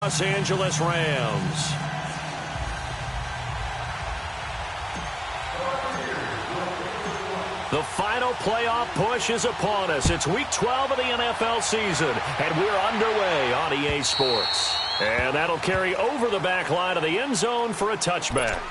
Los Angeles Rams. The final playoff push is upon us. It's week 12 of the NFL season, and we're underway on EA Sports. And that'll carry over the back line of the end zone for a touchback.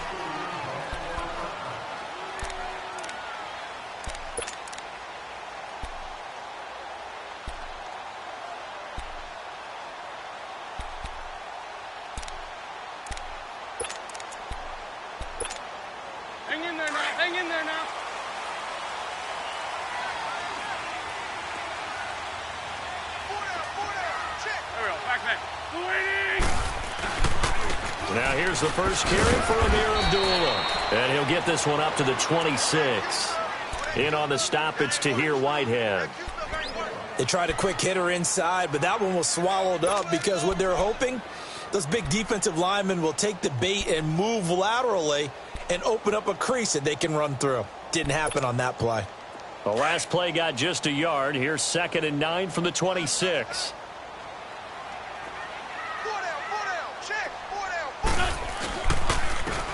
Hang in there now. Hang in there now. There we go. Back there. Now here's the first carry for Amir Abdullah. And he'll get this one up to the 26. In on the stop, it's Tahir Whitehead. They tried a quick hitter inside, but that one was swallowed up because what they're hoping, those big defensive linemen will take the bait and move laterally and open up a crease that they can run through. Didn't happen on that play. The last play got just a yard. Here's 2nd and 9 from the 26.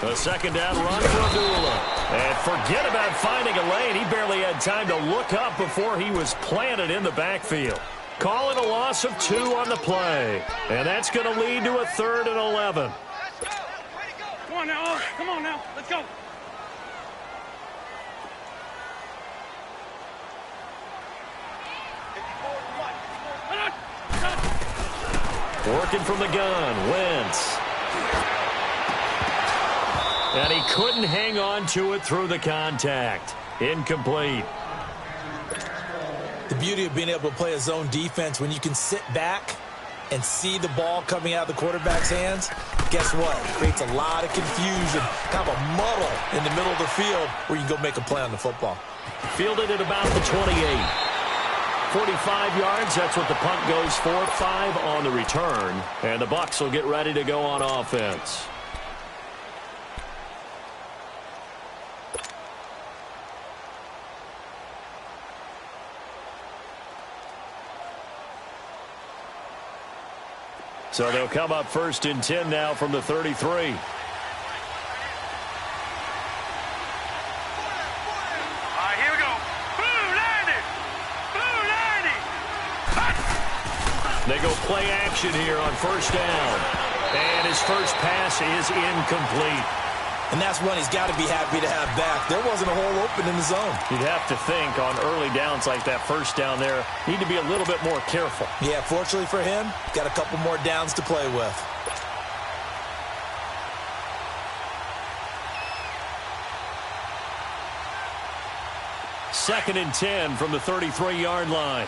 A second down run for Abdullah. And forget about finding a lane. He barely had time to look up before he was planted in the backfield. Calling a loss of 2 on the play. And that's going to lead to a 3rd and 11. Come on now. Come on now. Let's go. Working from the gun, Wentz. And he couldn't hang on to it through the contact. Incomplete. The beauty of being able to play a zone defense when you can sit back and see the ball coming out of the quarterback's hands, guess what? It creates a lot of confusion, kind of a muddle in the middle of the field where you can go make a play on the football. Fielded at about the 28. 45 yards, that's what the punt goes for. 5 on the return. And the Bucs will get ready to go on offense. So they'll come up 1st and 10 now from the 33. They go play action here on 1st down. And his first pass is incomplete. And that's one he's got to be happy to have back. There wasn't a hole open in the zone. You'd have to think on early downs like that 1st down there, need to be a little bit more careful. Yeah, fortunately for him, got a couple more downs to play with. Second and 10 from the 33-yard line.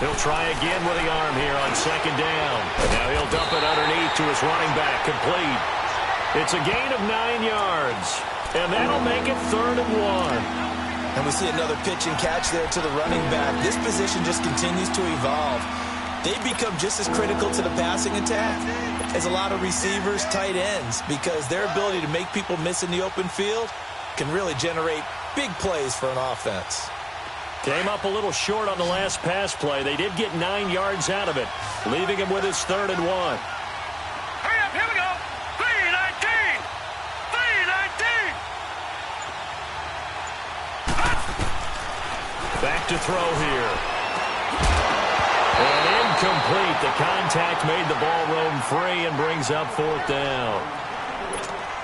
He'll try again with the arm here on 2nd down. Now he'll dump it underneath to his running back, complete. It's a gain of 9 yards, and that'll make it 3rd and 1. And we see another pitch and catch there to the running back. This position just continues to evolve. They become just as critical to the passing attack as a lot of receivers, tight ends, because their ability to make people miss in the open field can really generate big plays for an offense. Came up a little short on the last pass play. They did get 9 yards out of it, leaving him with his 3rd and 1. Hurry up, here we go. 3-19. 3-19. Back to throw here. And incomplete. The contact made the ball roam free and brings up 4th down.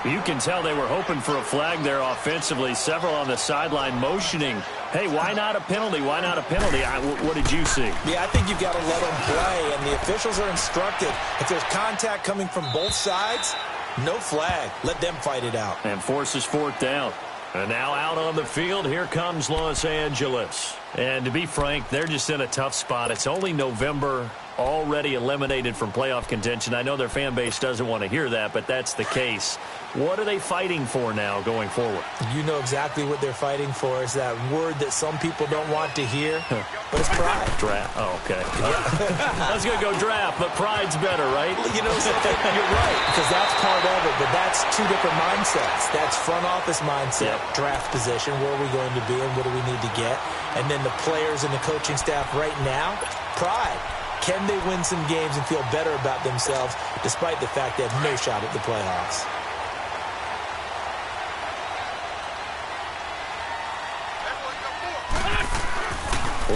You can tell they were hoping for a flag there offensively. Several on the sideline motioning. Hey, why not a penalty? Why not a penalty? What did you see? Yeah, I think you've got to let them play, and the officials are instructed. If there's contact coming from both sides, no flag. Let them fight it out. And forces 4th down. And now out on the field, here comes Los Angeles. And to be frank, they're just in a tough spot. It's only November. already eliminated from playoff contention. I know their fan base doesn't want to hear that, but that's the case. What are they fighting for now going forward? You know exactly what they're fighting for. Is that word that some people don't want to hear, but it's pride. Draft. Oh, okay. I was going to go draft, but pride's better, right? You know something? You're right, because that's part of it, but that's two different mindsets. That's front office mindset, draft position, where are we going to be and what do we need to get? And then the players and the coaching staff right now, pride. Can they win some games and feel better about themselves despite the fact they have no shot at the playoffs?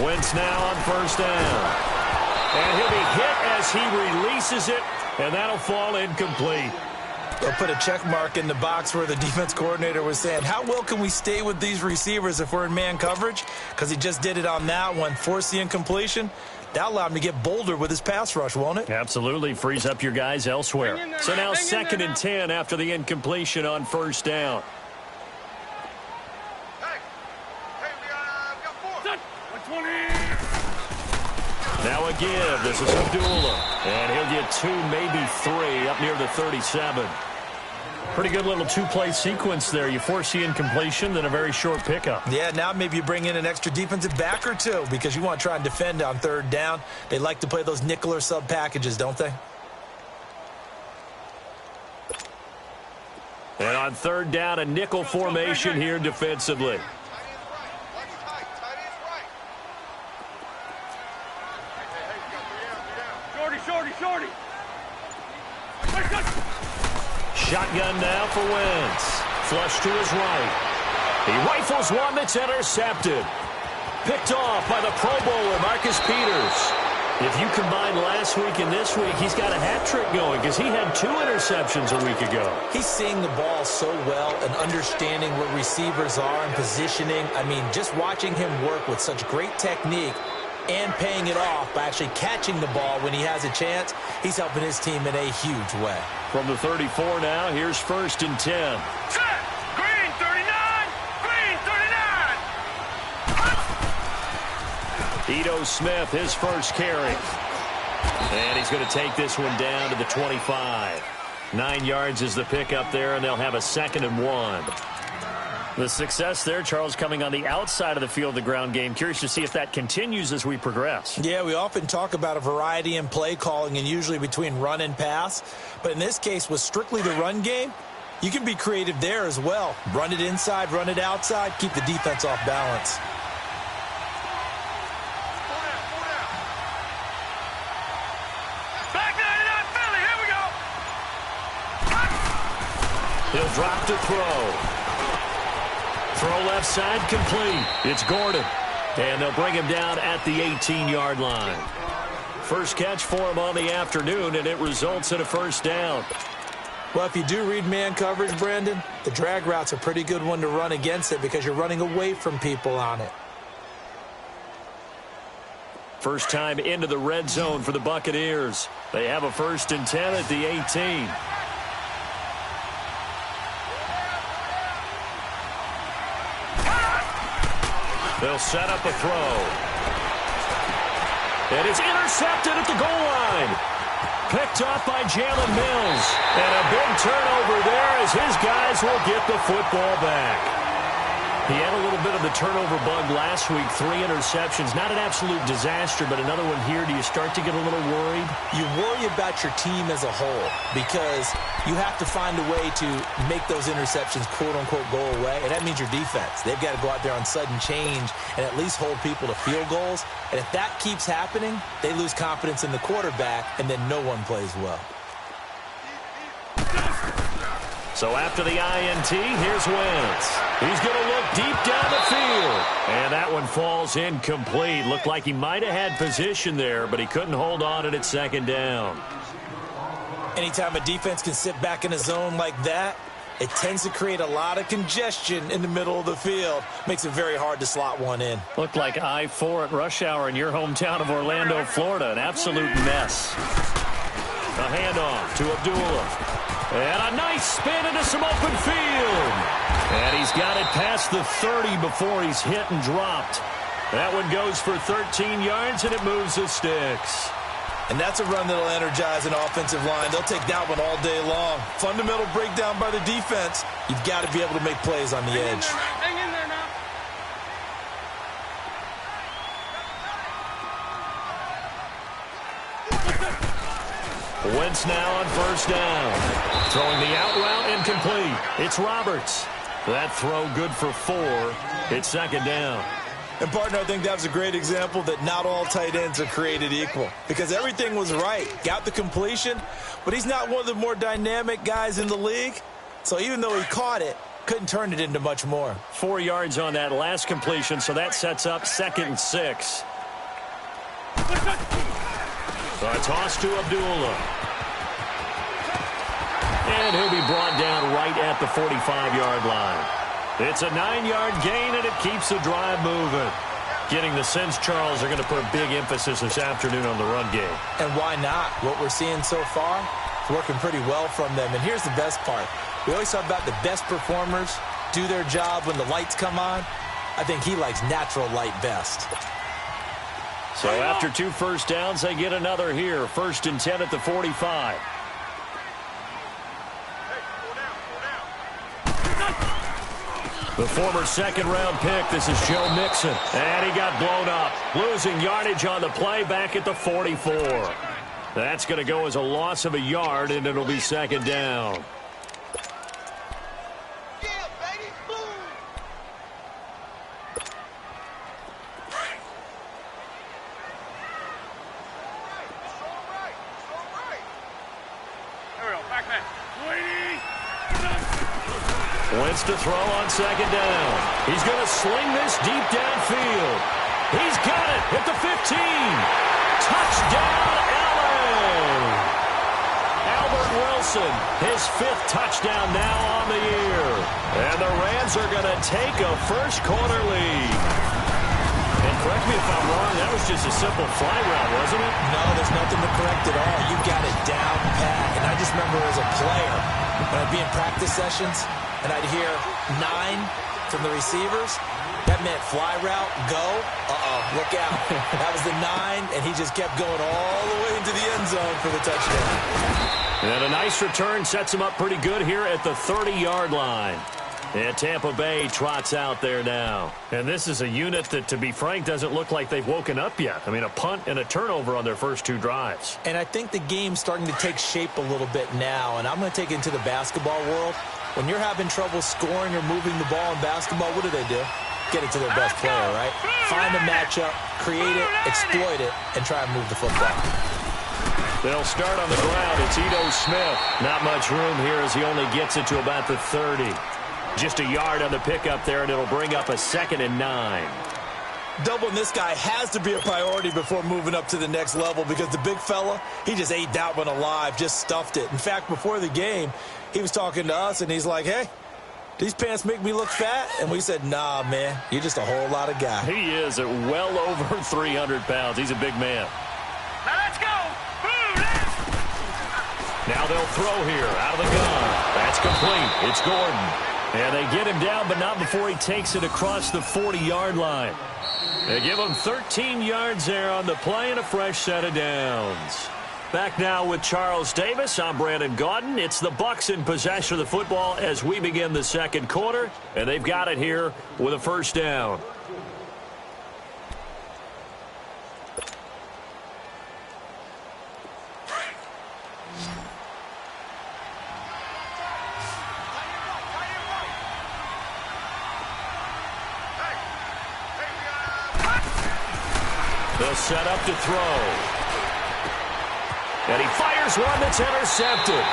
Wentz now on first down. And he'll be hit as he releases it, and that'll fall incomplete. They'll put a check mark in the box where the defense coordinator was saying, how well can we stay with these receivers if we're in man coverage? Because he just did it on that one, forced the incompletion. That'll allow him to get bolder with his pass rush, won't it? Absolutely. Frees up your guys elsewhere. So now 2nd and 10 after the incompletion on first down. Now a give. This is Abdullah. And he'll get 2, maybe 3 up near the 37. Pretty good little two-play sequence there. You force the incompletion, then a very short pickup. Yeah, now maybe you bring in an extra defensive back or two because you want to try and defend on 3rd down. They like to play those nickel or sub packages, don't they? And on 3rd down, a nickel formation here defensively. Shorty. Shotgun now for Wentz. Flush to his right. He rifles one that's intercepted. Picked off by the Pro Bowler, Marcus Peters. If you combine last week and this week, he's got a hat trick going because he had 2 interceptions a week ago. He's seeing the ball so well and understanding where receivers are and positioning. I mean, just watching him work with such great technique and paying it off by actually catching the ball when he has a chance, he's helping his team in a huge way. From the 34 now, here's 1st and 10. Set. Green 39. Green 39. Ito Smith, his first carry. And he's going to take this one down to the 25. 9 yards is the pickup there, and they'll have a 2nd and 1. The success there, Charles, coming on the outside of the field, the ground game. Curious to see if that continues as we progress. Yeah, we often talk about a variety in play calling and usually between run and pass. But in this case, with strictly the run game, you can be creative there as well. Run it inside, run it outside, keep the defense off balance. Back 99 Philly. Here we go. He'll drop to throw. Throw left side complete. It's Gordon. And they'll bring him down at the 18-yard line. First catch for him on the afternoon, and it results in a first down. Well, if you do read man coverage, Brandon, the drag route's a pretty good one to run against it because you're running away from people on it. First time into the red zone for the Buccaneers. They have a 1st and 10 at the 18. They'll set up a throw. And it's intercepted at the goal line. Picked up by Jalen Mills. And a big turnover there as his guys will get the football back. He had a little bit of the turnover bug last week. 3 interceptions. Not an absolute disaster, but another one here. Do you start to get a little worried? You worry about your team as a whole because you have to find a way to make those interceptions, quote-unquote, go away, and that means your defense. They've got to go out there on sudden change and at least hold people to field goals. And if that keeps happening, they lose confidence in the quarterback, and then no one plays well. So after the INT, here's Wentz. He's going to look deep down the field. And that one falls incomplete. Looked like he might have had position there, but he couldn't hold on it at 2nd down. Anytime a defense can sit back in a zone like that, it tends to create a lot of congestion in the middle of the field. Makes it very hard to slot one in. Looked like I-4 at rush hour in your hometown of Orlando, Florida. An absolute mess. A handoff to Abdullah. And a nice spin into some open field. And he's got it past the 30 before he's hit and dropped. That one goes for 13 yards, and it moves the sticks. And that's a run that'll energize an offensive line. They'll take that one all day long. Fundamental breakdown by the defense. You've got to be able to make plays on the edge. Hang in there now. Wentz now on first down. Throwing the out route incomplete. It's Roberts. That throw good for 4. It's second down. And, partner, I think that was a great example that not all tight ends are created equal because everything was right. Got the completion, but he's not one of the more dynamic guys in the league. So even though he caught it, couldn't turn it into much more. 4 yards on that last completion, so that sets up 2nd and 6. A toss to Abdullah. And he'll be brought down right at the 45-yard line. It's a 9-yard gain, and it keeps the drive moving. Getting the sense Charles are going to put a big emphasis this afternoon on the run game. And why not? What we're seeing so far is working pretty well from them. And here's the best part. We always talk about the best performers do their job when the lights come on. I think he likes natural light best. So after 2 first downs, they get another here. 1st and 10 at the 45. The former 2nd-round pick, this is Joe Mixon. And he got blown up. Losing yardage on the play back at the 44. That's going to go as a loss of a yard, and it'll be 2nd down. Wentz to throw on 2nd down. He's going to sling this deep downfield. He's got it at the 15. Touchdown, LA! Albert Wilson, his 5th touchdown now on the year. And the Rams are going to take a first-quarter lead. And correct me if I'm wrong, that was just a simple fly route, wasn't it? No, there's nothing to correct at all. You got it down pat. And I just remember as a player, when I'd be in practice sessions, and I'd hear 9 from the receivers. That meant fly route, go. Look out. That was the 9, and he just kept going all the way into the end zone for the touchdown. And a nice return sets him up pretty good here at the 30-yard line. And Tampa Bay trots out there now. And this is a unit that, to be frank, doesn't look like they've woken up yet. I mean, a punt and a turnover on their first 2 drives. And I think the game's starting to take shape a little bit now, and I'm going to take it into the basketball world. When you're having trouble scoring or moving the ball in basketball, what do? Get it to their best player, right? Find a matchup, create it, exploit it, and try and move the football. They'll start on the ground. It's Ito Smith. Not much room here as he only gets it to about the 30. Just a yard on the pickup there, and it'll bring up a 2nd and 9. Doubling this guy has to be a priority before moving up to the next level because the big fella, he just ate that one alive, just stuffed it. In fact, before the game, he was talking to us, and he's like, hey, these pants make me look fat? And we said, nah, man, you're just a whole lot of guy. He is at well over 300 pounds. He's a big man. Now let's go. Now they'll throw here out of the gun. That's complete. It's Gordon. And they get him down, but not before he takes it across the 40-yard line. They give him 13 yards there on the play and a fresh set of downs. Back now with Charles Davis. I'm Brandon Gaudin. It's the Bucs in possession of the football as we begin the 2nd quarter. And they've got it here with a first down. They'll set up to throw. And he fires one that's intercepted.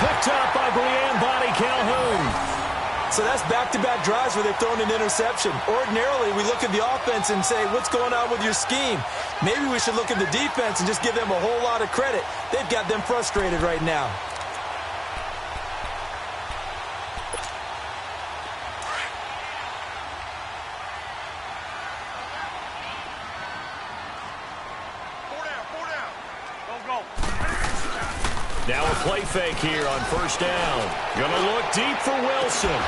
Picked up by Brian Bonnie Calhoun. So that's back-to-back drives where they've thrown an interception. Ordinarily, we look at the offense and say, what's going on with your scheme? Maybe we should look at the defense and just give them a whole lot of credit. They've got them frustrated right now. Now a play fake here on first down. Gonna look deep for Wilson.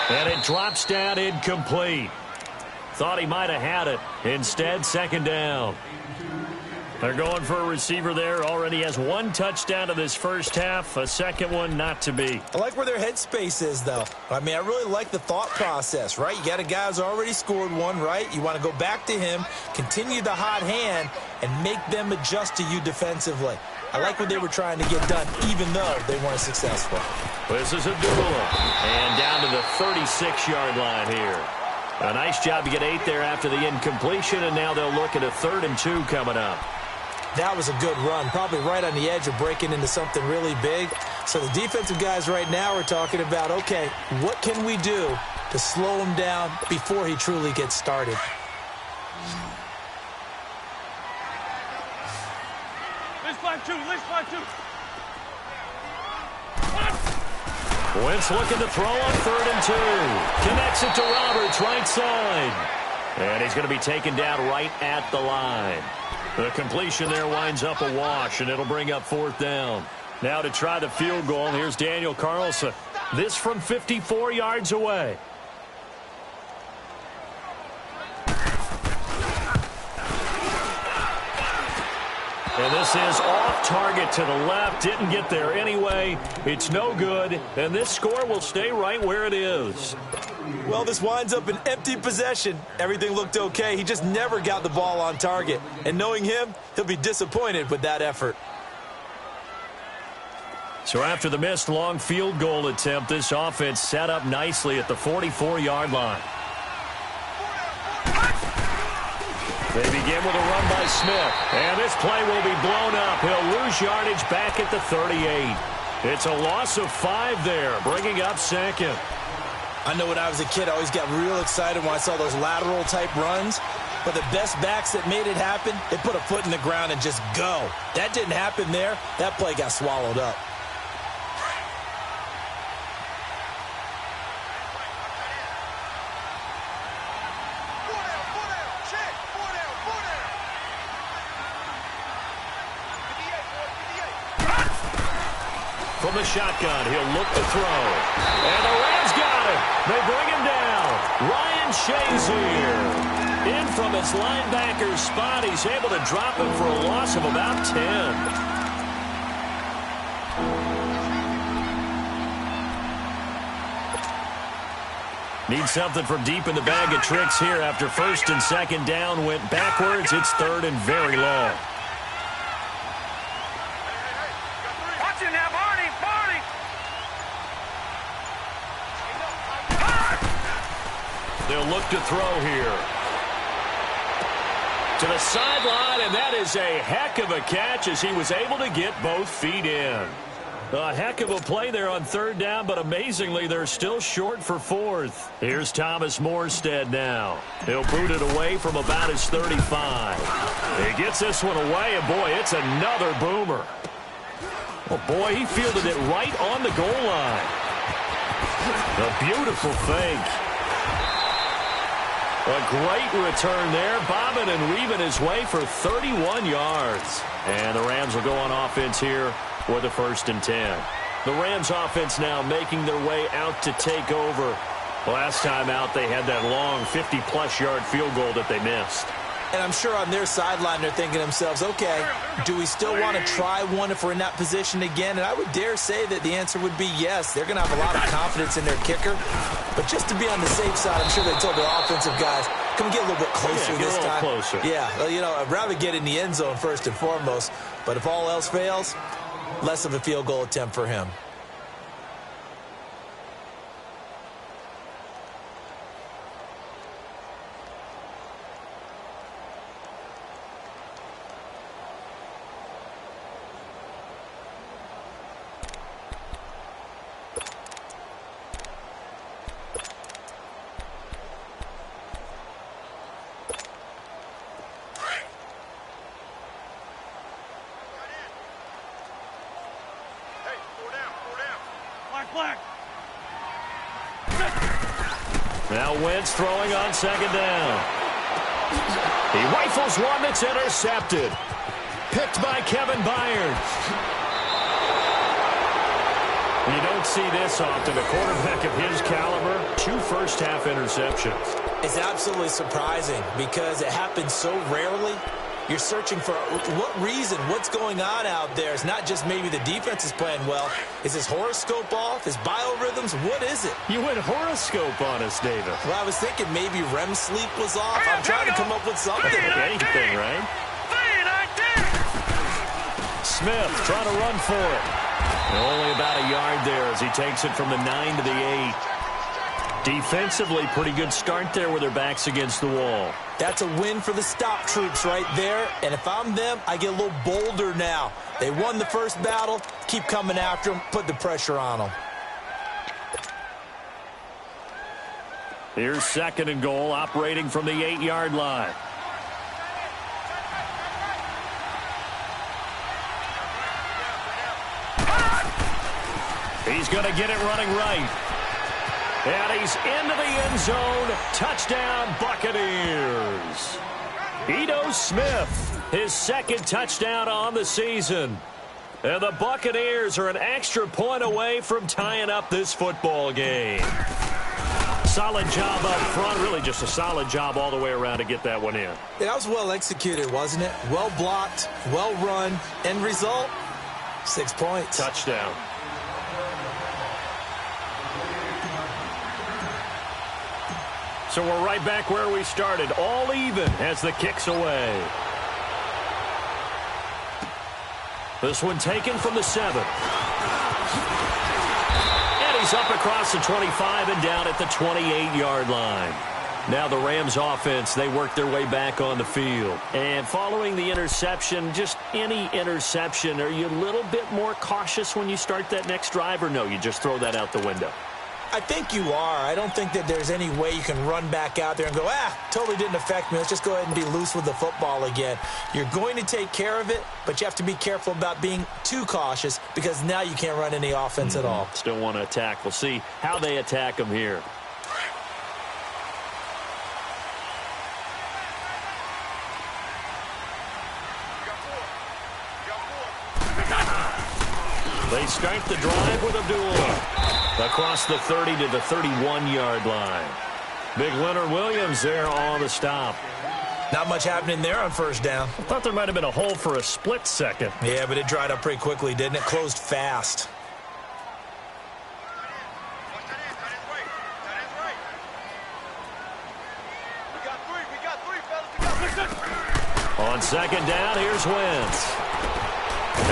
And it drops down incomplete. Thought he might have had it. Instead, 2nd down. They're going for a receiver there. Already has one touchdown of this first half. A second one not to be. I like where their headspace is, though. I mean, I really like the thought process, right? You got a guy who's already scored one, right? You want to go back to him, continue the hot hand, and make them adjust to you defensively. I like what they were trying to get done, even though they weren't successful. This is a duel. And down to the 36-yard line here. A nice job to get 8 there after the incompletion, and now they'll look at a 3rd and 2 coming up. That was a good run, probably right on the edge of breaking into something really big. So the defensive guys right now are talking about, okay, what can we do to slow him down before he truly gets started? Let's fly two. Let's fly two. Wentz looking to throw on 3rd and 2. Connects it to Roberts, right side. And he's going to be taken down right at the line. The completion there winds up a wash, and it'll bring up 4th down. Now to try the field goal, here's Daniel Carlson. This from 54 yards away. And this is off target to the left. Didn't get there anyway. It's no good. And this score will stay right where it is. Well, this winds up an empty possession. Everything looked okay. He just never got the ball on target. And knowing him, he'll be disappointed with that effort. So after the missed long field goal attempt, this offense set up nicely at the 44-yard line. They begin with a run by Smith. And this play will be blown up. He'll lose yardage back at the 38. It's a loss of 5 there, bringing up 2nd. I know when I was a kid, I always got real excited when I saw those lateral-type runs. But the best backs that made it happen, they put a foot in the ground and just go. That didn't happen there. That play got swallowed up. From the shotgun, he'll look to throw. And the Rams got it. They bring him down. Ryan Shazier. In from his linebacker's spot. He's able to drop him for a loss of about 10. Need something from deep in the bag of tricks here after 1st and 2nd down went backwards. It's 3rd and very long. They'll look to throw here. To the sideline, and that is a heck of a catch as he was able to get both feet in. A heck of a play there on 3rd down, but amazingly, they're still short for 4th. Here's Thomas Morstead now. He'll boot it away from about his 35. He gets this one away, and boy, it's another boomer. Oh, boy, he fielded it right on the goal line. A beautiful fake. A great return there, bobbing and weaving his way for 31 yards. And the Rams will go on offense here with a 1st and 10. The Rams offense now making their way out to take over. Last time out, they had that long 50-plus yard field goal that they missed. And I'm sure on their sideline they're thinking to themselves, okay, do we still want to try one if we're in that position again? And I would dare say that the answer would be yes. They're going to have a lot of confidence in their kicker. But just to be on the safe side, I'm sure they told their offensive guys, can we get a little bit closer this time? Closer. Yeah, well, you know, I'd rather get in the end zone first and foremost. But if all else fails, less of a field goal attempt for him. Now Wentz throwing on 2nd down. He rifles one that's intercepted. Picked by Kevin Byard. You don't see this often. A quarterback of his caliber, 2 first-half interceptions. It's absolutely surprising because it happens so rarely. You're searching for what reason, what's going on out there. It's not just maybe the defense is playing well. Is his horoscope off? His biorhythms? What is it? You went horoscope on us, David. Well, I was thinking maybe REM sleep was off. I'm trying to come up with something. Anything, right? Smith trying to run for it. Only about a yard there as he takes it from the 9 to the 8. Defensively, pretty good start there with their backs against the wall. That's a win for the stop troops right there. And if I'm them, I get a little bolder now. They won the first battle. Keep coming after them. Put the pressure on them. Here's 2nd and goal, operating from the 8-yard line. He's going to get it running right. And he's into the end zone. Touchdown, Buccaneers. Ito Smith, his 2nd touchdown on the season. And the Buccaneers are an extra point away from tying up this football game. Solid job up front. Really just a solid job all the way around to get that one in. Yeah, that was well executed, wasn't it? Well blocked, well run. End result, 6 points. Touchdown. So we're right back where we started, all even as the kick's away. This one taken from the 7. And he's up across the 25 and down at the 28-yard line. Now the Rams offense, they work their way back on the field. And following the interception, just any interception, are you a little bit more cautious when you start that next drive, or no, you just throw that out the window? I think you are. I don't think that there's any way you can run back out there and go, totally didn't affect me. Let's just go ahead and be loose with the football again. You're going to take care of it, but you have to be careful about being too cautious because now you can't run any offense at all. Still want to attack. We'll see how they attack them here. They start the drive with Abdullah. Across the 30 to the 31-yard line. Big Leonard Williams there on the stop. Not much happening there on first down. I thought there might have been a hole for a split second. Yeah, but it dried up pretty quickly, didn't it? Closed fast. On 2nd down, here's Wentz.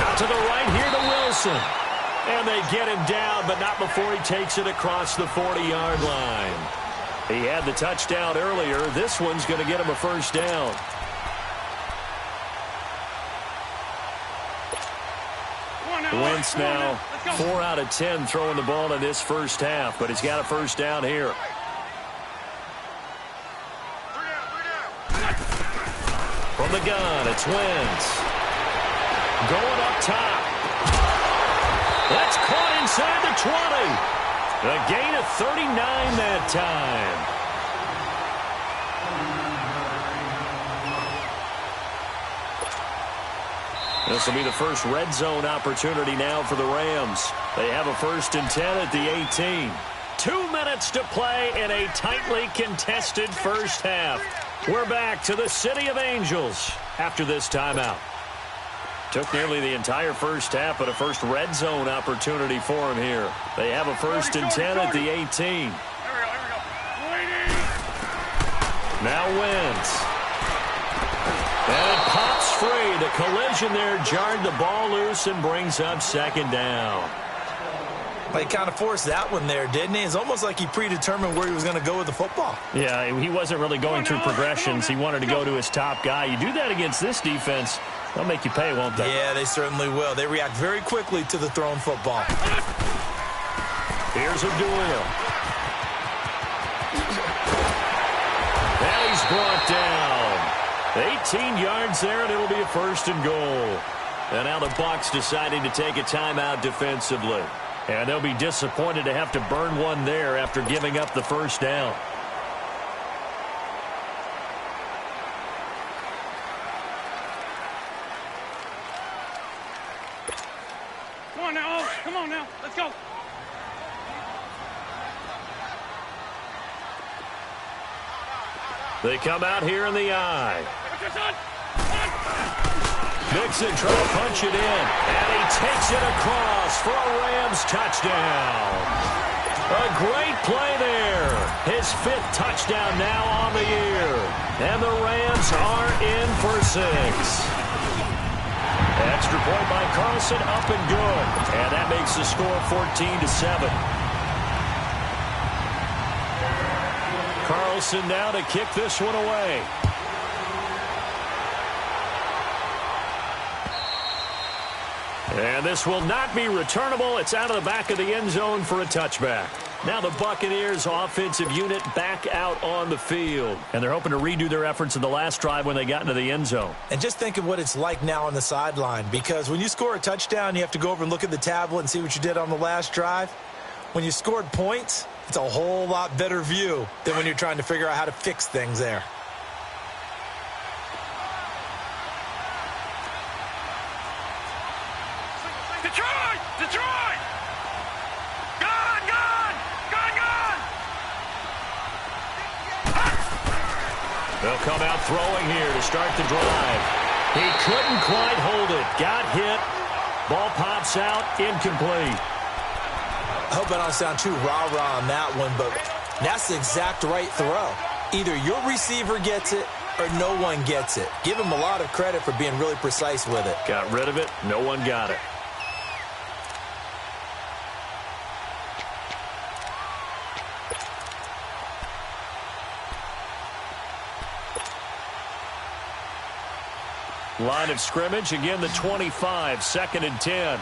Out to the right here to Wilson. And they get him down, but not before he takes it across the 40-yard line. He had the touchdown earlier. This one's going to get him a first down. Wentz now 4 out of 10 throwing the ball in this first half, but he's got a first down here. From the gun, it's Wentz. Going up top. That's caught inside the 20. A gain of 39 that time. This will be the first red zone opportunity now for the Rams. They have a 1st and 10 at the 18. 2 minutes to play in a tightly contested first half. We're back to the City of Angels after this timeout. Took nearly the entire first half, but a first red zone opportunity for him here. They have a 1st and 10 at the 18. Now Wentz. And it pops free. The collision there jarred the ball loose and brings up 2nd down. He kind of forced that one there, didn't he? It's almost like he predetermined where he was going to go with the football. Yeah, he wasn't really going through progressions. He wanted to go to his top guy. You do that against this defense, they'll make you pay, won't they? Yeah, they certainly will. They react very quickly to the thrown football. Here's Abdullah. And he's brought down. 18 yards there, and it'll be a 1st and goal. And now the Bucs deciding to take a timeout defensively. And they'll be disappointed to have to burn one there after giving up the first down. Come on now. Come on now. Let's go. They come out here in the eye. Mixon trying to punch it in, and he takes it across for a Rams touchdown. A great play there. His 5th touchdown now on the year. And the Rams are in for 6. Extra point by Carlson, up and good. And that makes the score 14-7. Carlson now to kick this one away. And this will not be returnable. It's out of the back of the end zone for a touchback. Now the Buccaneers offensive unit back out on the field. And they're hoping to redo their efforts in the last drive when they got into the end zone. And just think of what it's like now on the sideline. Because when you score a touchdown, you have to go over and look at the tablet and see what you did on the last drive. When you scored points, it's a whole lot better view than when you're trying to figure out how to fix things there. Detroit! Gone! They'll come out throwing here to start the drive. He couldn't quite hold it. Got hit. Ball pops out. Incomplete. I hope I don't sound too rah-rah on that one, but that's the exact right throw. Either your receiver gets it or no one gets it. Give him a lot of credit for being really precise with it. Got rid of it. No one got it. Line of scrimmage, again the 25, 2nd and 10.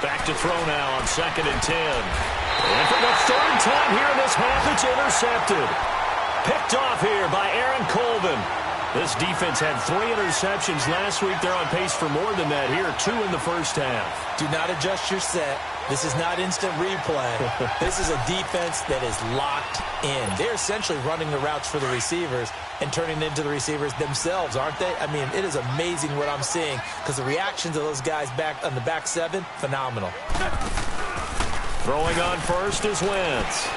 Back to throw now on 2nd and 10. And for the 3rd time here in this half, it's intercepted. Picked off here by Aaron Colvin. This defense had 3 interceptions last week. They're on pace for more than that here, 2 in the first half. Do not adjust your set. This is not instant replay. This is a defense that is locked in. They're essentially running the routes for the receivers and turning it into the receivers themselves, aren't they? I mean, it is amazing what I'm seeing because the reactions of those guys back on the back 7, phenomenal. Throwing on first is Wentz.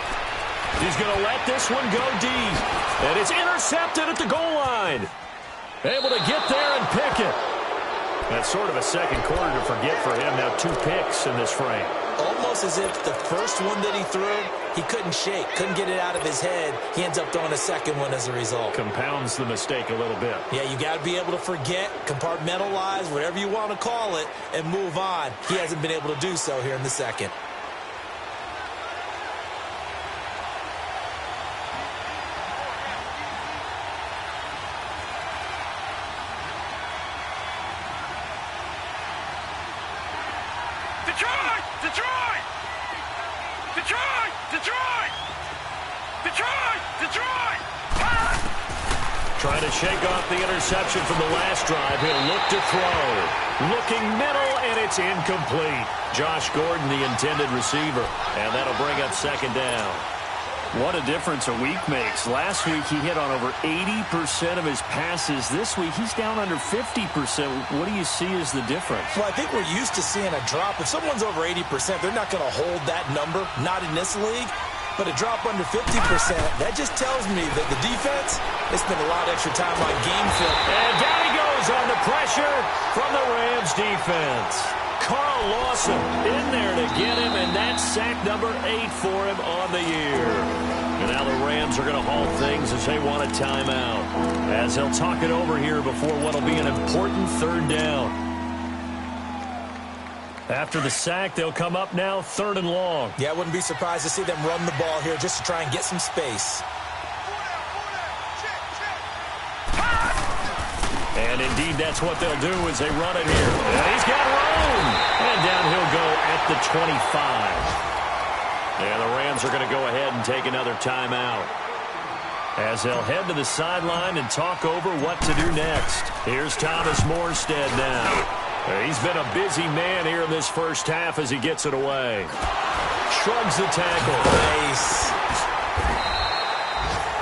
He's going to let this one go deep. And it's intercepted at the goal line. Able to get there and pick it. That's sort of a second quarter to forget for him. Now 2 picks in this frame. Almost as if the first one that he threw, he couldn't shake, couldn't get it out of his head. He ends up throwing a second one as a result. Compounds the mistake a little bit. Yeah, you got to be able to forget, compartmentalize, whatever you want to call it, and move on. He hasn't been able to do so here in the second. Trying to shake off the interception from the last drive. He'll look to throw. Looking middle, and it's incomplete. Josh Gordon, the intended receiver. And that'll bring up 2nd down. What a difference a week makes. Last week, he hit on over 80% of his passes. This week, he's down under 50%. What do you see as the difference? Well, I think we're used to seeing a drop. If someone's over 80%, they're not going to hold that number. Not in this league. But a drop under 50%, that just tells me that the defense has spent a lot of extra time on game film. And down he goes on the pressure from the Rams defense. Carl Lawson in there to get him, and that's sack number 8 for him on the year. And now the Rams are going to halt things as they want a timeout. As they'll talk it over here before what will be an important 3rd down. After the sack, they'll come up now 3rd and long. Yeah, I wouldn't be surprised to see them run the ball here just to try and get some space. And indeed, that's what they'll do as they run it here. And he's got room. And down he'll go at the 25. And the Rams are going to go ahead and take another timeout. As they'll head to the sideline and talk over what to do next. Here's Thomas Morstead now. He's been a busy man here in this first half as he gets it away. Shrugs the tackle. Nice.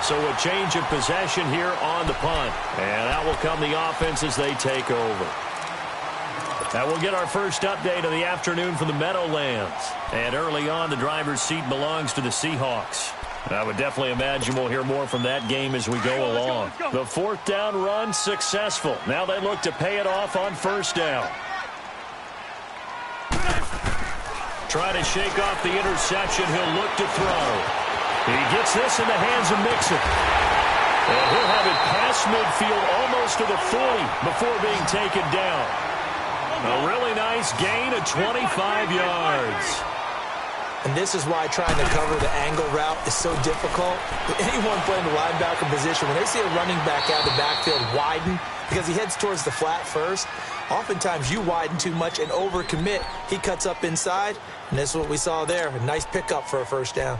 So a change of possession here on the punt. And out will come the offense as they take over. Now we'll get our first update of the afternoon from the Meadowlands. And early on, the driver's seat belongs to the Seahawks. I would definitely imagine we'll hear more from that game as we go along. The fourth down run successful. Now they look to pay it off on first down. Try to shake off the interception. He'll look to throw. He gets this in the hands of Mixon. And he'll have it past midfield almost to the 40 before being taken down. A really nice gain of 25 yards. And this is why trying to cover the angle route is so difficult. Anyone playing the linebacker position, when they see a running back out of the backfield widen, because he heads towards the flat first, oftentimes you widen too much and overcommit. He cuts up inside, and this is what we saw there. A nice pickup for a first down.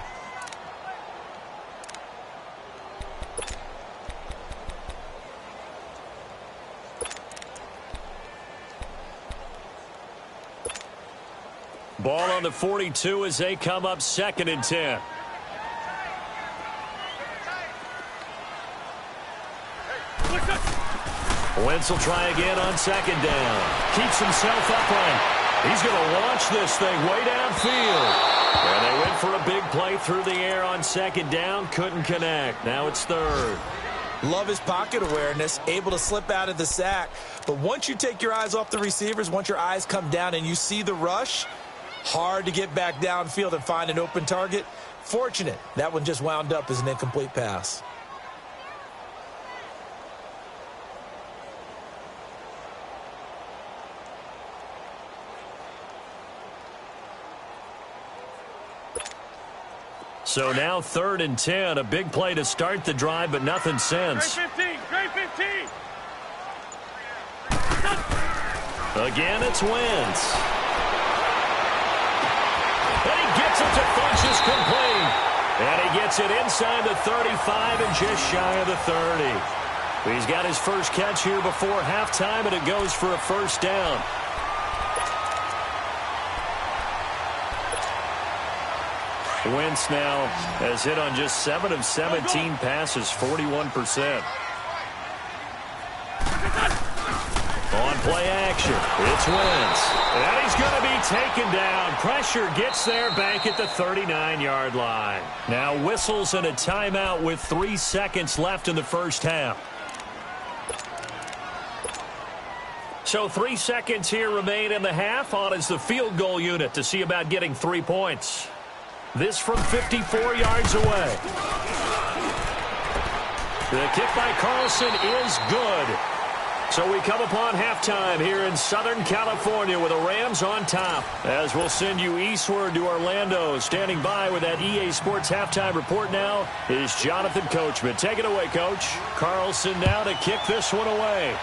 Ball on the 42 as they come up 2nd and 10. Wentz will try again on 2nd down. Keeps himself upright. He's going to launch this thing way downfield. And they went for a big play through the air on 2nd down. Couldn't connect. Now it's 3rd. Love his pocket awareness, able to slip out of the sack. But once you take your eyes off the receivers, once your eyes come down and you see the rush, hard to get back downfield and find an open target. Fortunate, that one just wound up as an incomplete pass. So now 3rd and 10, a big play to start the drive, but nothing since. Grade 15, grade 15. Again, it's Wentz. And he gets it to Funchess complete. And he gets it inside the 35 and just shy of the 30. He's got his first catch here before halftime, and it goes for a first down. Wentz now has hit on just 7 of 17 passes, 41%. On play action, it's Wentz. And he's going to be taken down. Pressure gets there back at the 39-yard line. Now whistles and a timeout with 3 seconds left in the first half. So 3 seconds here remain in the half. On is the field goal unit to see about getting 3 points. This from 54 yards away. The kick by Carlson is good. So we come upon halftime here in Southern California with the Rams on top. As we'll send you eastward to Orlando. Standing by with that EA Sports halftime report now is Jonathan Coachman. Take it away, Coach. Carlson now to kick this one away.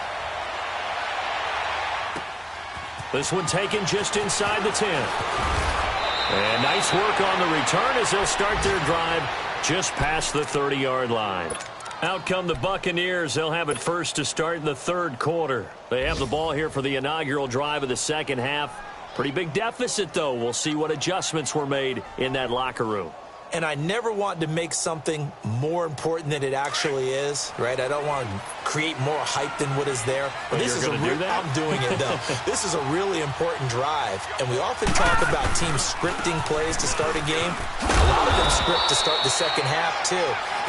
This one taken just inside the 10. And nice work on the return as they'll start their drive just past the 30-yard line. Out come the Buccaneers. They'll have it first to start in the 3rd quarter. They have the ball here for the inaugural drive of the second half. Pretty big deficit, though. We'll see what adjustments were made in that locker room. And I never want to make something more important than it actually is, right? I don't want to create more hype than what is there. But this is I'm doing it, though. This is a really important drive. And we often talk about teams scripting plays to start a game. A lot of them script to start the second half, too.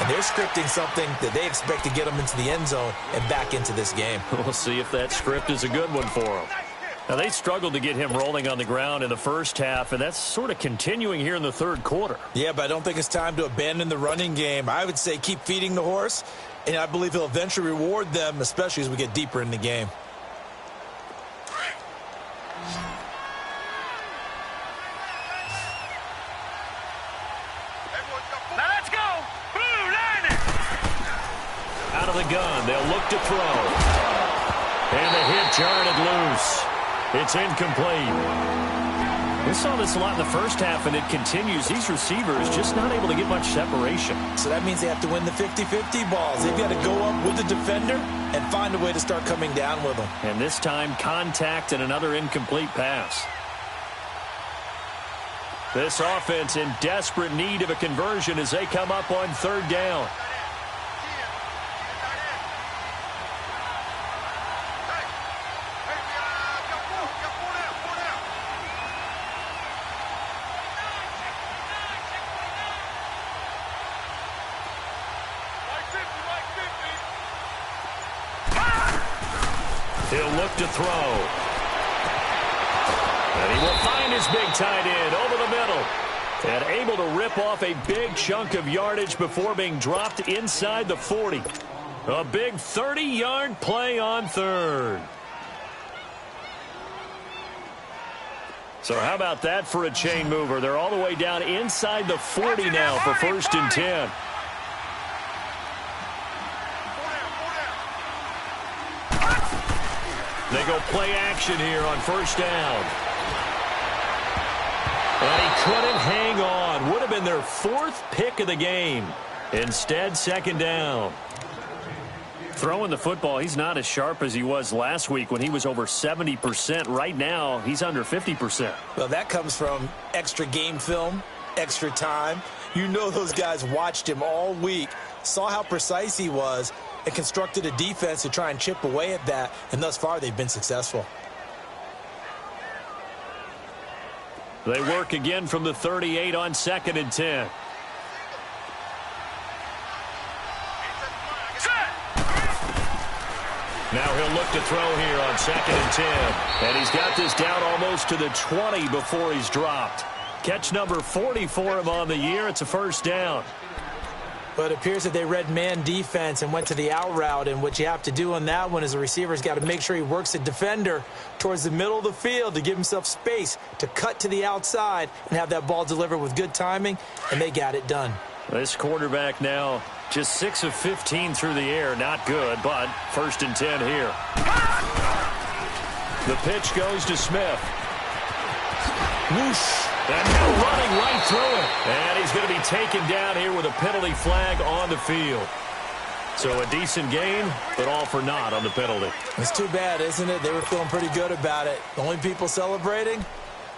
And they're scripting something that they expect to get them into the end zone and back into this game. We'll see if that script is a good one for them. Now, they struggled to get him rolling on the ground in the first half, and that's sort of continuing here in the 3rd quarter. Yeah, but I don't think it's time to abandon the running game. I would say keep feeding the horse, and I believe he'll eventually reward them, especially as we get deeper in the game. Now let's go. Blue line it. Out of the gun, they'll look to throw. And the hit jarred loose. It's incomplete. We saw this a lot in the first half, and it continues. These receivers just not able to get much separation. So that means they have to win the 50-50 balls. They've got to go up with the defender and find a way to start coming down with them. And this time, contact and another incomplete pass. This offense in desperate need of a conversion as they come up on 3rd down. He'll look to throw. And he will find his big tight end over the middle. And able to rip off a big chunk of yardage before being dropped inside the 40. A big 30-yard play on third. So how about that for a chain mover? They're all the way down inside the 40 now for 1st and 10. They go play action here on 1st down. And he couldn't hang on. Would have been their 4th pick of the game. Instead, 2nd down. Throwing the football, he's not as sharp as he was last week when he was over 70%. Right now, he's under 50%. Well, that comes from extra game film, extra time. You know those guys watched him all week, saw how precise he was, and constructed a defense to try and chip away at that. And thus far, they've been successful. They work again from the 38 on 2nd and 10. Now he'll look to throw here on 2nd and 10. And he's got this down almost to the 20 before he's dropped. Catch number 40 for him on the year. It's a 1st down. But it appears that they read man defense and went to the out route. And what you have to do on that one is the receiver's got to make sure he works the defender towards the middle of the field to give himself space to cut to the outside and have that ball delivered with good timing. And they got it done. This quarterback now just 6 of 15 through the air. Not good, but 1st and 10 here. The pitch goes to Smith. Whoosh. And now running right through it. And he's going to be taken down here with a penalty flag on the field. So a decent gain, but all for naught on the penalty. It's too bad, isn't it? They were feeling pretty good about it. The only people celebrating,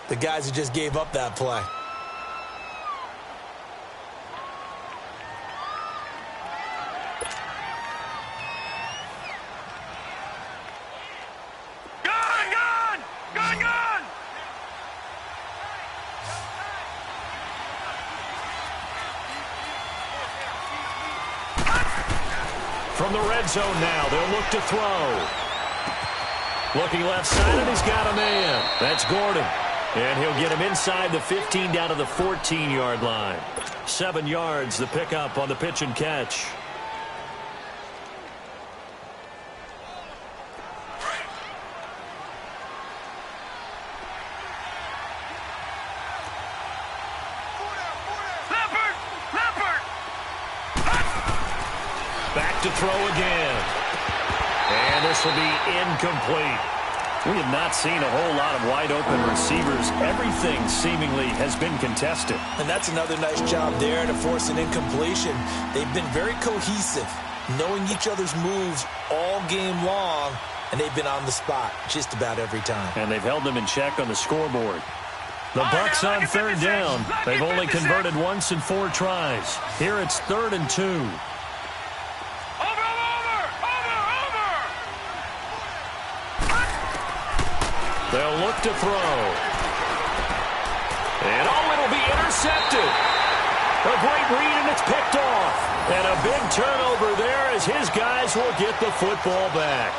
the guys who just gave up that play. From the red zone now, they'll look to throw. Looking left side, and he's got a man. That's Gordon. And he'll get him inside the 15 down to the 14-yard line. 7 yards, the pickup on the pitch and catch. Back to throw again. And this will be incomplete. We have not seen a whole lot of wide-open receivers. Everything seemingly has been contested. And that's another nice job there to force an incompletion. They've been very cohesive, knowing each other's moves all game long, and they've been on the spot just about every time. And they've held them in check on the scoreboard. The Bucs on 3rd down. They've only converted once in 4 tries. Here it's 3rd and 2. They'll look to throw. And it'll be intercepted. A great read, and it's picked off. And a big turnover there as his guys will get the football back.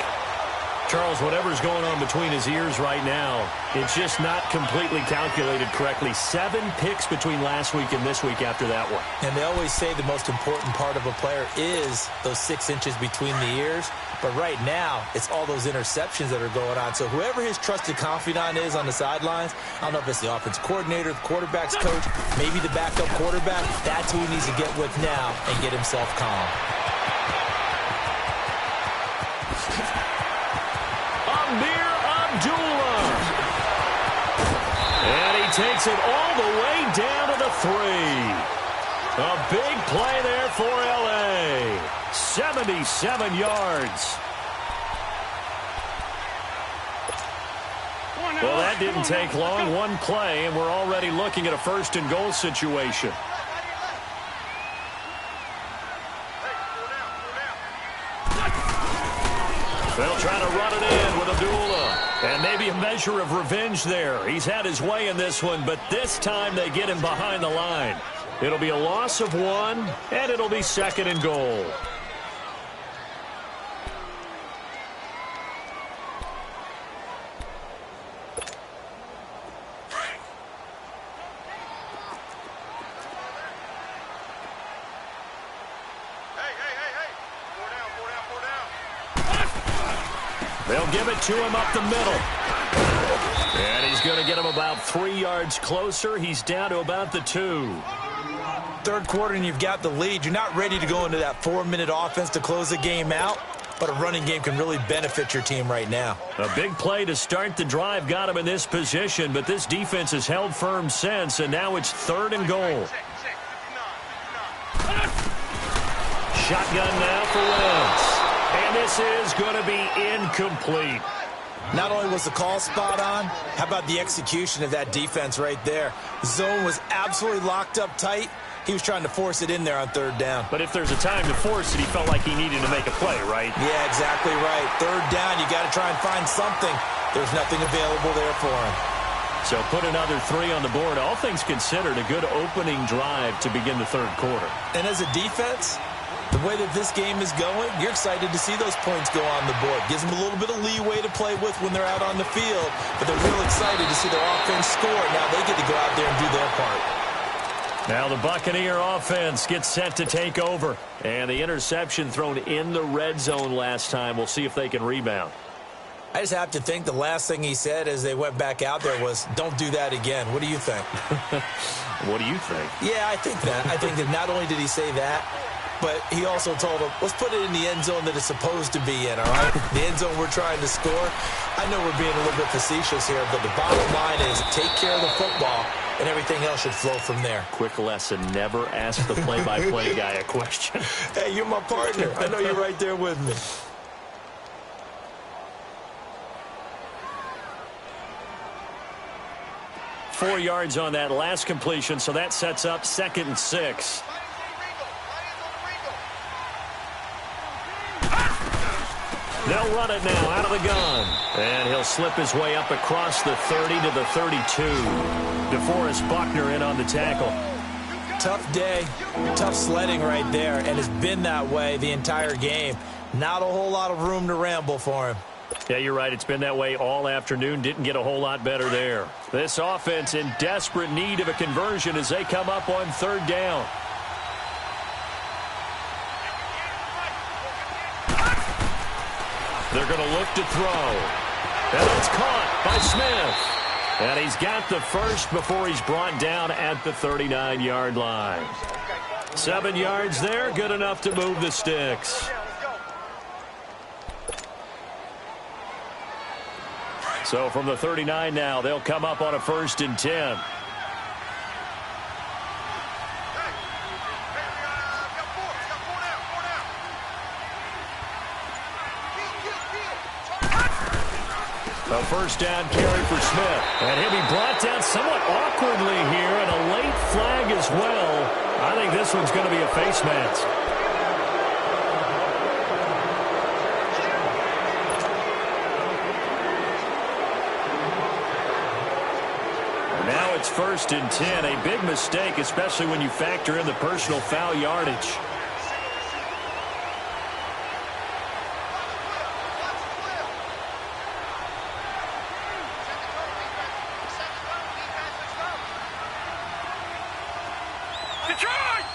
Charles, whatever's going on between his ears right now, it's just not completely calculated correctly. 7 picks between last week and this week after that one. And they always say the most important part of a player is those 6 inches between the ears. But right now, it's all those interceptions that are going on. So whoever his trusted confidant is on the sidelines, I don't know if it's the offense coordinator, the quarterback's coach, maybe the backup quarterback, that's who he needs to get with now and get himself calm. Amir Abdullah. And he takes it all the way down to the 3. A big play there for L.A. 77 yards. Well, that didn't take long. 1 play, and we're already looking at a 1st and goal situation. They'll try to run it in with Abdullah. And maybe a measure of revenge there. He's had his way in this one, but this time they get him behind the line. It'll be a loss of 1, and it'll be 2nd and goal. They'll give it to him up the middle. And he's going to get him about 3 yards closer. He's down to about the 2. Third quarter and you've got the lead. You're not ready to go into that 4-minute offense to close the game out, but a running game can really benefit your team right now. A big play to start the drive got him in this position, but this defense has held firm since, and now it's 3rd and goal. Shotgun now for Wentz. And this is going to be incomplete. Not only was the call spot on, how about the execution of that defense right there? The zone was absolutely locked up tight. He was trying to force it in there on 3rd down. But if there's a time to force it, he felt like he needed to make a play, right? Yeah, exactly right. 3rd down, you got to try and find something. There's nothing available there for him. So put another 3 on the board. All things considered, a good opening drive to begin the 3rd quarter. And as a defense, the way that this game is going, you're excited to see those points go on the board. Gives them a little bit of leeway to play with when they're out on the field, but they're real excited to see their offense score. Now they get to go out there and do their part. Now the Buccaneer offense gets set to take over. And the interception thrown in the red zone last time. We'll see if they can rebound. I just have to think the last thing he said as they went back out there was, don't do that again. What do you think? What do you think? Yeah, I think that. I think that not only did he say that, but he also told him, let's put it in the end zone that it's supposed to be in, all right? The end zone we're trying to score. I know we're being a little bit facetious here, but the bottom line is take care of the football, and everything else should flow from there. Quick lesson, never ask the play-by-play guy a question. Hey, you're my partner. I know you're right there with me. Four yards on that last completion, so that sets up 2nd and 6. They'll run it now out of the gun. And he'll slip his way up across the 30 to the 32. DeForest Buckner in on the tackle. Tough day, tough sledding right there, and it's been that way the entire game. Not a whole lot of room to ramble for him. Yeah, you're right. It's been that way all afternoon. Didn't get a whole lot better there. This offense in desperate need of a conversion as they come up on 3rd down. They're going to look to throw. And it's caught by Smith. And he's got the first before he's brought down at the 39-yard line. 7 yards there, good enough to move the sticks. So from the 39 now, they'll come up on a 1st and 10. A 1st down carry for Smith. And he'll be brought down somewhat awkwardly here, and a late flag as well. I think this one's going to be a face mask. Now it's 1st and 10. A big mistake, especially when you factor in the personal foul yardage.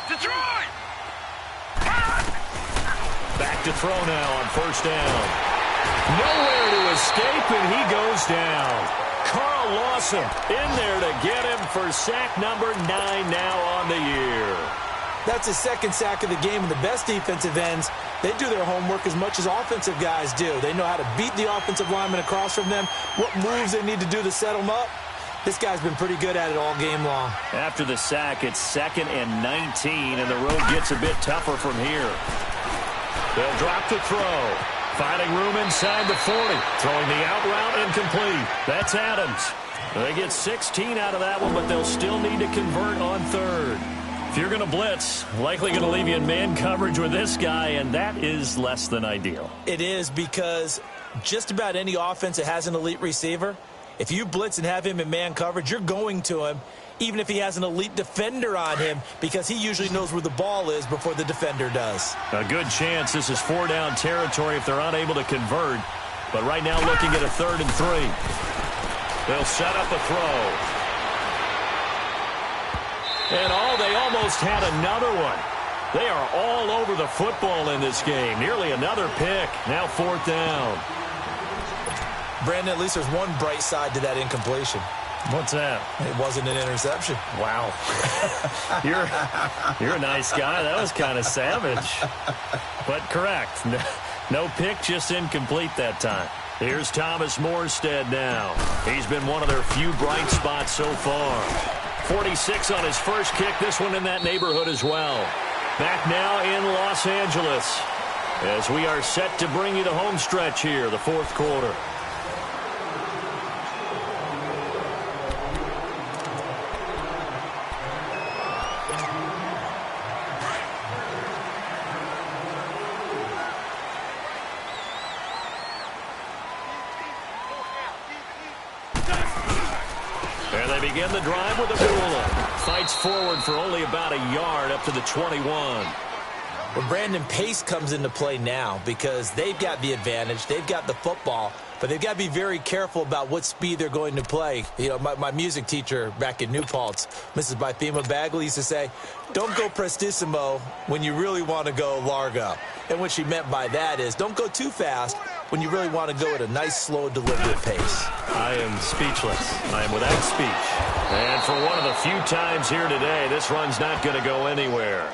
Detroit! Back to throw now on 1st down. Nowhere to escape, and he goes down. Carl Lawson in there to get him for sack number 9 now on the year. That's his 2nd sack of the game, and the best defensive ends, they do their homework as much as offensive guys do. They know how to beat the offensive lineman across from them, what moves they need to do to set them up. This guy's been pretty good at it all game long. After the sack, it's 2nd and 19, and the road gets a bit tougher from here. They'll drop the throw. Finding room inside the 40. Throwing the out route incomplete. That's Adams. They get 16 out of that one, but they'll still need to convert on 3rd. If you're going to blitz, likely going to leave you in man coverage with this guy, and that is less than ideal. It is, because just about any offense that has an elite receiver, if you blitz and have him in man coverage, you're going to him, even if he has an elite defender on him, because he usually knows where the ball is before the defender does. A good chance this is 4-down territory if they're unable to convert. But right now looking at a 3rd and 3. They'll set up a throw. And they almost had another one. They are all over the football in this game. Nearly another pick. Now 4th down. Brandon, at least there's one bright side to that incompletion. What's that? It wasn't an interception. Wow. You're a nice guy. That was kind of savage. But correct. No pick, just incomplete that time. Here's Thomas Morstead now. He's been one of their few bright spots so far. 46 on his first kick. This one in that neighborhood as well. Back now in Los Angeles as we are set to bring you the home stretch here, the fourth quarter. Begin the drive with a Abdullah. Fights forward for only about a yard up to the 21. Well, Brandon, pace comes into play now because they've got the advantage. They've got the football, but they've got to be very careful about what speed they're going to play. You know, my music teacher back in New Paltz, Mrs. Bythema Bagley, used to say, don't go prestissimo when you really want to go largo. And what she meant by that is don't go too fast when you really want to go at a nice, slow, deliberate pace. I am speechless. I am without speech. And for one of the few times here today, this run's not going to go anywhere.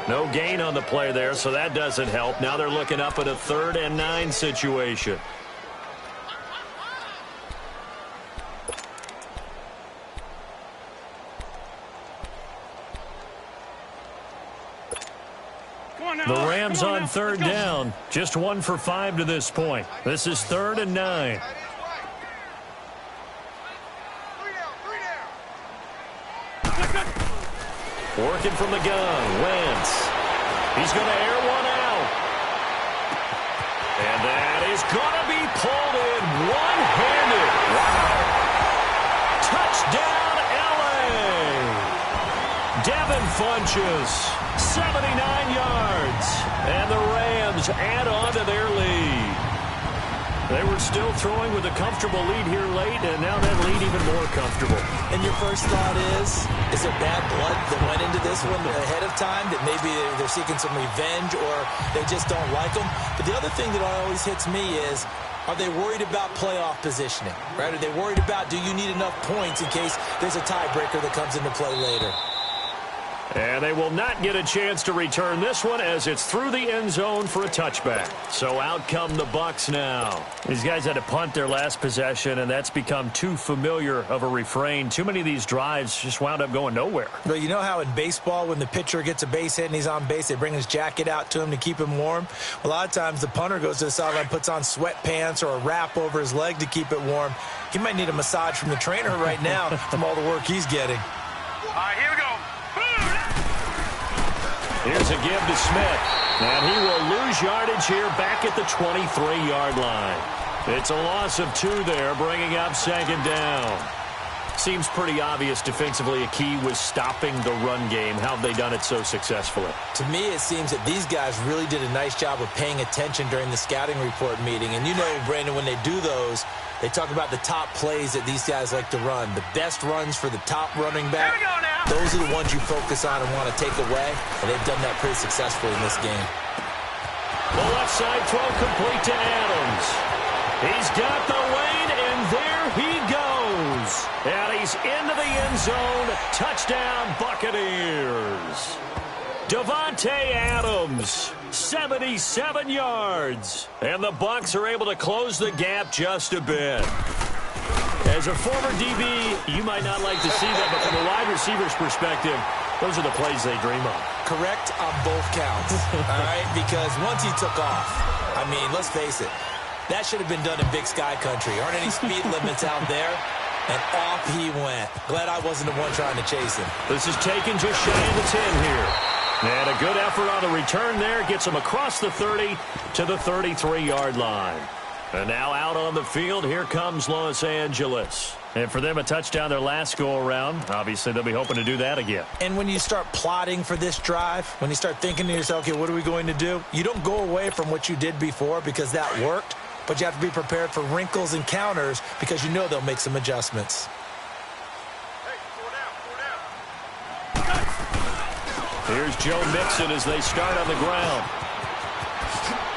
No gain on the play there, so that doesn't help. Now they're looking up at a 3rd and 9 situation. The Rams on 3rd down. Just 1 for 5 to this point. This is 3rd and 9. Working from the gun. Wentz. He's going to air one out. And that is going to be pulled in one-handed. Wow. Touchdown, L.A. Devin Funchess. 79 yards, and the Rams add on to their lead. They were still throwing with a comfortable lead here late, and now that lead even more comfortable. And your first thought is there bad blood that went into this one ahead of time, that maybe they're seeking some revenge or they just don't like them? But the other thing that always hits me is, are they worried about playoff positioning, right? Are they worried about, do you need enough points in case there's a tiebreaker that comes into play later? And they will not get a chance to return this one as it's through the end zone for a touchback. So out come the Bucs now. These guys had to punt their last possession, and that's become too familiar of a refrain. Too many of these drives just wound up going nowhere. Well, you know how in baseball when the pitcher gets a base hit and he's on base, they bring his jacket out to him to keep him warm? A lot of times the punter goes to the sideline, puts on sweatpants or a wrap over his leg to keep it warm. He might need a massage from the trainer right now from all the work he's getting. All right, here we go. Here's a give to Smith, and he will lose yardage here back at the 23-yard line. It's a loss of 2 there, bringing up 2nd down. Seems pretty obvious defensively a key was stopping the run game. How have they done it so successfully? To me, it seems that these guys really did a nice job of paying attention during the scouting report meeting. And you know, Brandon, when they do those, they talk about the top plays that these guys like to run. The best runs for the top running back. Those are the ones you focus on and want to take away. And they've done that pretty successfully in this game. The left side throw complete to Adams. He's got the lane, and there he goes. And he's into the end zone. Touchdown, Buccaneers. Davante Adams, 77 yards. And the Bucs are able to close the gap just a bit. As a former DB, you might not like to see that, but from a wide receiver's perspective, those are the plays they dream of. Correct on both counts, all right? Because once he took off, I mean, let's face it, that should have been done in Big Sky Country. Aren't any speed limits out there? And off he went. Glad I wasn't the one trying to chase him. This is taken just shy of the 10 here. And a good effort on the return there. Gets him across the 30 to the 33-yard line. And now out on the field, here comes Los Angeles. And for them, a touchdown their last go-around. Obviously, they'll be hoping to do that again. And when you start plotting for this drive, when you start thinking to yourself, okay, what are we going to do? You don't go away from what you did before because that worked. But you have to be prepared for wrinkles and counters because you know they'll make some adjustments. Here's Joe Mixon as they start on the ground.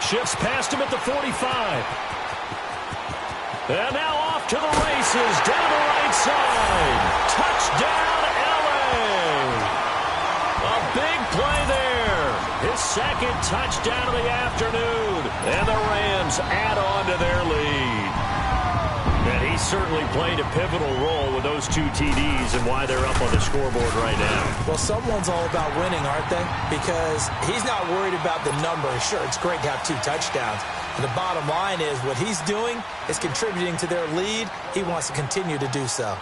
Shifts past him at the 45. And now off to the races, down the right side. Touchdown, L.A. A big play there. His second touchdown of the afternoon. And the Rams add on to their lead. And he certainly played a pivotal role with those two TDs and why they're up on the scoreboard right now. Well, someone's all about winning, aren't they? Because he's not worried about the number. Sure, it's great to have 2 touchdowns. And the bottom line is what he's doing is contributing to their lead. He wants to continue to do so.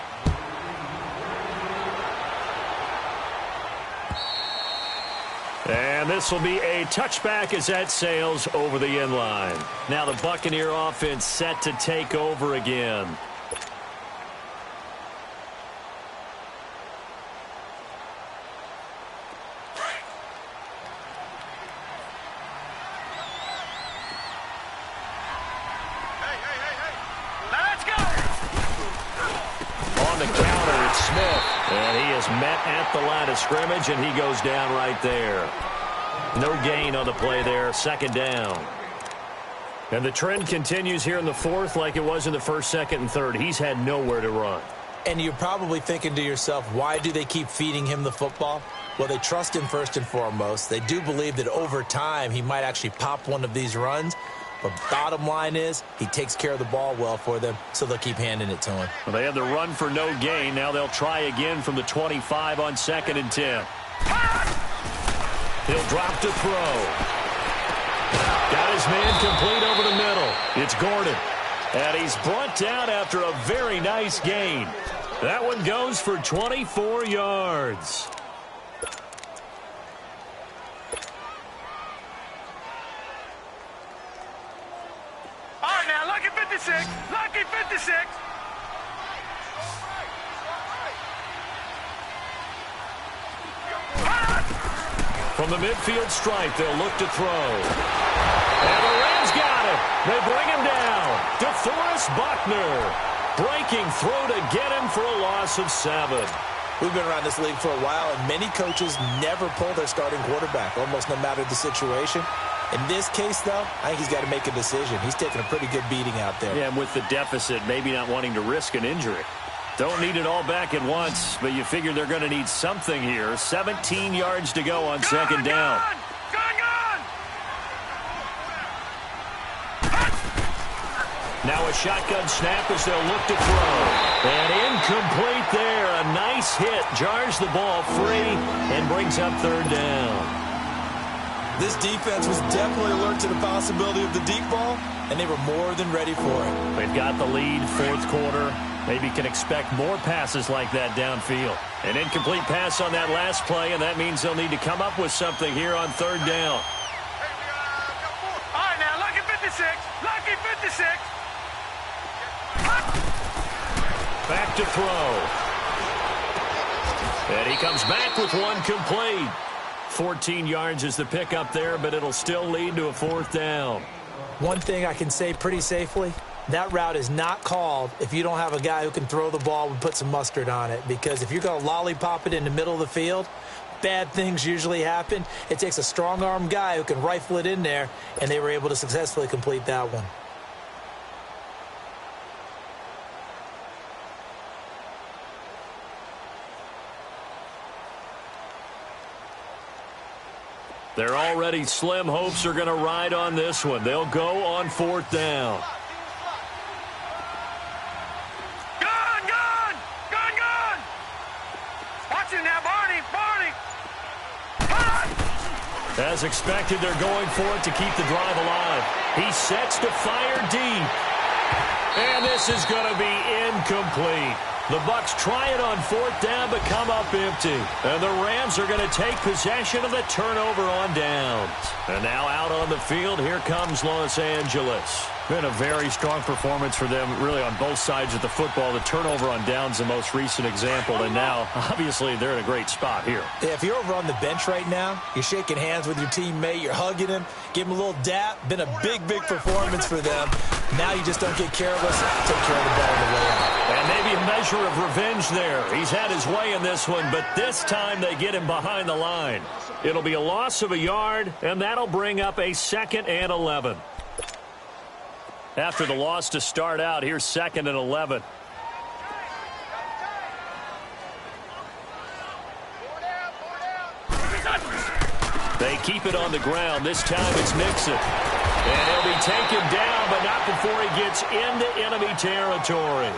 And this will be a touchback as that sails over the end line. Now the Buccaneer offense set to take over again. Let's go! On the counter, it's Smith. And he is met at the line of scrimmage, and he goes down right there. No gain on the play there, second down. And the trend continues here in the fourth like it was in the first, second, and third. He's had nowhere to run. And you're probably thinking to yourself, why do they keep feeding him the football? Well, they trust him first and foremost. They do believe that over time he might actually pop one of these runs. But bottom line is he takes care of the ball well for them, so they'll keep handing it to him. Well, they had the run for no gain. Now they'll try again from the 25 on 2nd and 10. He'll drop to throw. Got his man complete over the middle. It's Gordon. And he's brought down after a very nice gain. That one goes for 24 yards. All right, now, lucky 56. Lucky 56. From the midfield stripe, they'll look to throw. And the Rams got it. They bring him down. DeForest Buckner. Breaking through to get him for a loss of 7. We've been around this league for a while, and many coaches never pull their starting quarterback, almost no matter the situation. In this case, though, I think he's got to make a decision. He's taking a pretty good beating out there. Yeah, and with the deficit, maybe not wanting to risk an injury. Don't need it all back at once, but you figure they're going to need something here. 17 yards to go on second down. Gone! Now a shotgun snap as they'll look to throw. And incomplete there. A nice hit. Jars the ball free and brings up third down. This defense was definitely alert to the possibility of the deep ball, and they were more than ready for it. They've got the lead, fourth quarter. Maybe can expect more passes like that downfield. An incomplete pass on that last play, and that means they'll need to come up with something here on third down. All right, now, lucky 56. Lucky 56. Back to throw. And he comes back with one complete. 14 yards is the pickup there, but it'll still lead to a fourth down. One thing I can say pretty safely, that route is not called if you don't have a guy who can throw the ball and put some mustard on it. Because if you're going to lollipop it in the middle of the field, bad things usually happen. It takes a strong-arm guy who can rifle it in there, and they were able to successfully complete that one. They're already slim hopes are going to ride on this one. They'll go on fourth down. Gone! Watch it now, Barney! As expected, they're going for it to keep the drive alive. He sets to fire deep. And this is going to be incomplete. The Bucs try it on fourth down, but come up empty. And the Rams are going to take possession of the turnover on downs. And now out on the field, here comes Los Angeles. Been a very strong performance for them, really, on both sides of the football. The turnover on downs, the most recent example. And now, obviously, they're in a great spot here. Yeah, if you're over on the bench right now, you're shaking hands with your teammate, you're hugging him, give him a little dap. Been a big performance for them. Now you just don't get careless, take care of the ball on the way out. And maybe a measure of revenge there. He's had his way in this one, but this time they get him behind the line. It'll be a loss of a yard, and that'll bring up a 2nd and 11. After the loss to start out, here's 2nd and 11. They keep it on the ground. This time it's Mixon. And he'll be taken down, but not before he gets into enemy territory.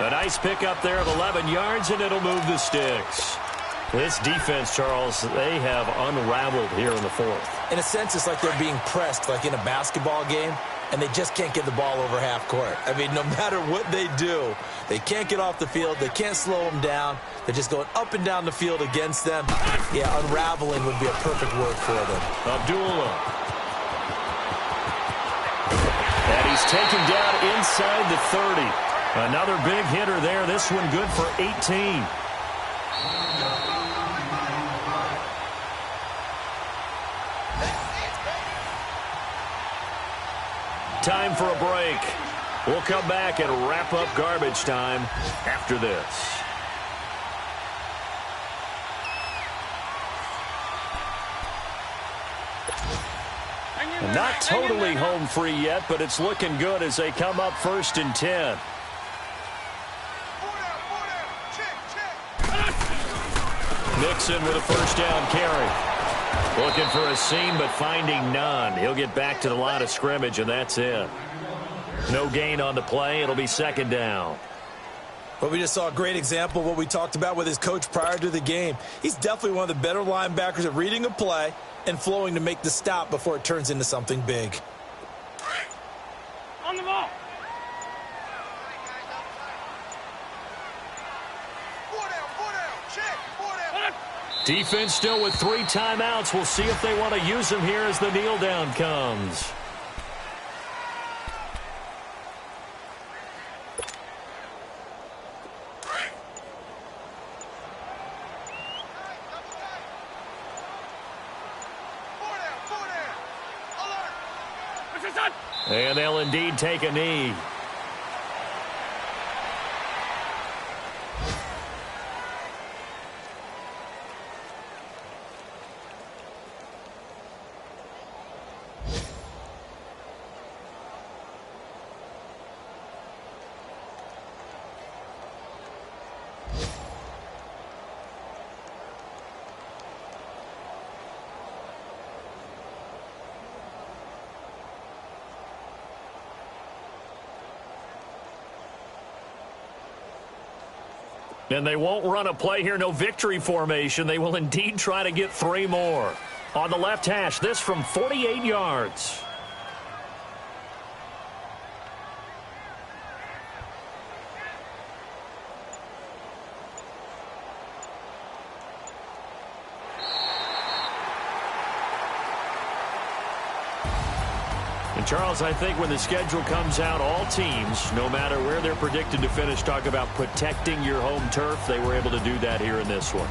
A nice pickup there of 11 yards, and it'll move the sticks. This defense, Charles, they have unraveled here in the 4th. In a sense, it's like they're being pressed, like in a basketball game, and they just can't get the ball over half court. I mean, no matter what they do, they can't get off the field. They can't slow them down. They're just going up and down the field against them. Yeah, unraveling would be a perfect word for them. Abdullah. And he's taken down inside the 30. Another big hitter there. This one good for 18. Time for a break. We'll come back and wrap up garbage time after this. Not totally home free yet, but it's looking good as they come up 1st and 10. Mixon with a 1st down carry. Looking for a seam, but finding none. He'll get back to the line of scrimmage, and that's it. No gain on the play. It'll be 2nd down. But we just saw a great example of what we talked about with his coach prior to the game. He's definitely one of the better linebackers at reading a play and flowing to make the stop before it turns into something big. On the ball. Defense still with 3 timeouts. We'll see if they want to use them here as the kneel down comes. And they'll indeed take a knee. And they won't run a play here, no victory formation. They will indeed try to get 3 more. On the left hash, this from 48 yards. And Charles, I think when the schedule comes out, all teams, no matter where they're predicted to finish, talk about protecting your home turf. They were able to do that here in this one.